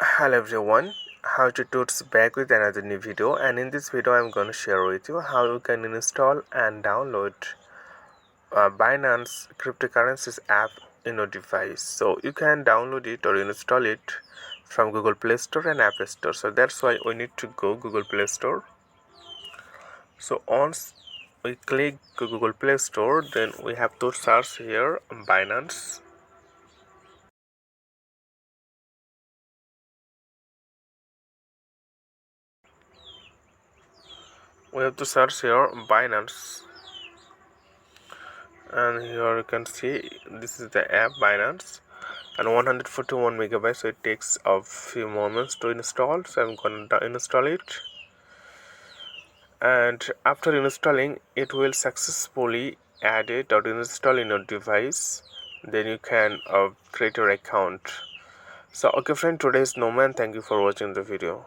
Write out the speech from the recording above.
Hello everyone, how to Toots back with another new video, and in this video I'm going to share with you how you can install and download Binance cryptocurrencies app in your device. So you can download it or install it from Google Play Store and App Store. So that's why we need to go Google Play Store. So once we click Google Play Store, then we have to search here Binance. We have to search here Binance, and here you can see this is the app Binance, and 141 megabytes, so it takes a few moments to install. So I'm going to install it, and after installing it will successfully add it or install in your device. Then you can create your account. So okay friend, today is Noman. Thank you for watching the video.